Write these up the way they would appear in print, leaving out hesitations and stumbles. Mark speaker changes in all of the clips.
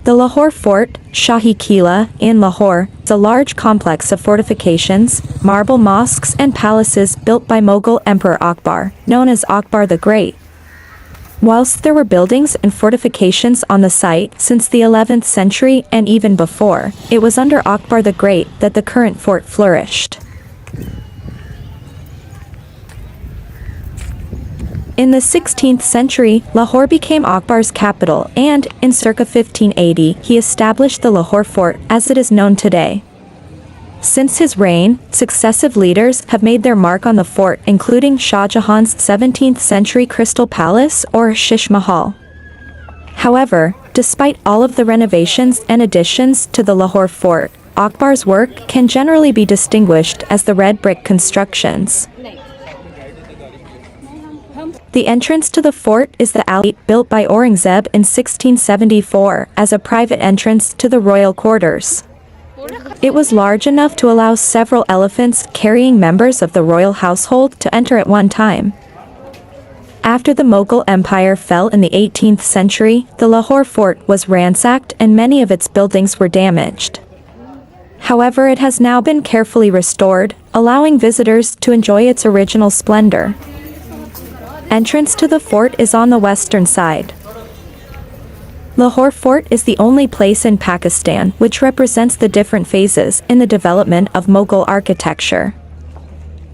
Speaker 1: The Lahore Fort, Shahi Qila, in Lahore, is a large complex of fortifications, marble mosques and palaces built by Mughal Emperor Akbar, known as Akbar the Great. Whilst there were buildings and fortifications on the site since the 11th century and even before, it was under Akbar the Great that the current fort flourished. In the 16th century, Lahore became Akbar's capital and, in circa 1580, he established the Lahore Fort as it is known today. Since his reign, successive leaders have made their mark on the fort, including Shah Jahan's 17th century Crystal Palace or Shish Mahal. However, despite all of the renovations and additions to the Lahore Fort, Akbar's work can generally be distinguished as the red brick constructions. The entrance to the fort is the alley built by Aurangzeb in 1674 as a private entrance to the royal quarters. It was large enough to allow several elephants carrying members of the royal household to enter at one time. After the Mughal Empire fell in the 18th century, the Lahore Fort was ransacked and many of its buildings were damaged. However, it has now been carefully restored, allowing visitors to enjoy its original splendor. Entrance to the fort is on the western side. Lahore Fort is the only place in Pakistan which represents the different phases in the development of Mughal architecture.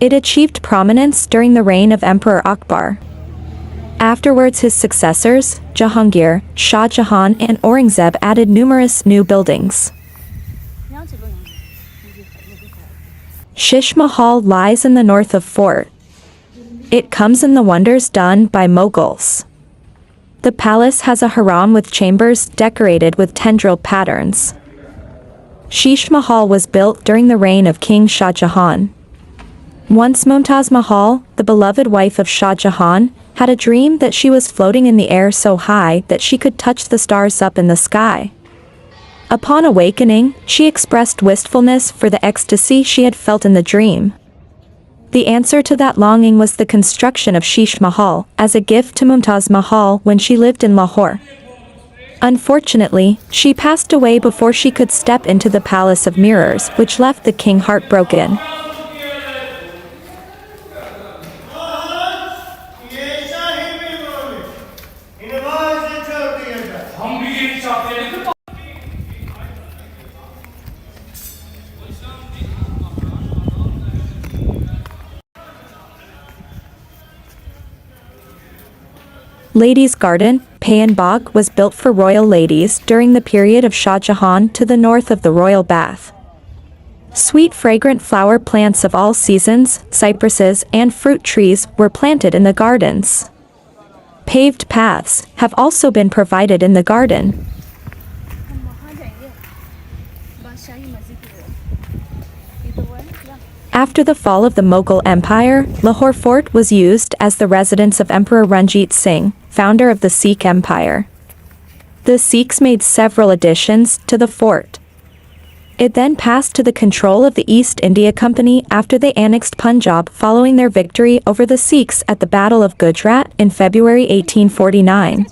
Speaker 1: It achieved prominence during the reign of Emperor Akbar. Afterwards, his successors, Jahangir, Shah Jahan and Aurangzeb added numerous new buildings. Shish Mahal lies in the north of fort. It comes in the wonders done by Mughals. The palace has a haram with chambers decorated with tendril patterns. Shish Mahal was built during the reign of King Shah Jahan. Once Mumtaz Mahal, the beloved wife of Shah Jahan, had a dream that she was floating in the air so high that she could touch the stars up in the sky. Upon awakening, she expressed wistfulness for the ecstasy she had felt in the dream. The answer to that longing was the construction of Shish Mahal, as a gift to Mumtaz Mahal when she lived in Lahore. Unfortunately, she passed away before she could step into the Palace of Mirrors, which left the king heartbroken. Ladies' Garden, Payan Bagh was built for royal ladies during the period of Shah Jahan to the north of the royal bath. Sweet fragrant flower plants of all seasons, cypresses and fruit trees were planted in the gardens. Paved paths have also been provided in the garden. After the fall of the Mughal Empire, Lahore Fort was used as the residence of Emperor Ranjit Singh, founder of the Sikh Empire. The Sikhs made several additions to the fort. It then passed to the control of the East India Company after they annexed Punjab following their victory over the Sikhs at the Battle of Gujarat in February 1849.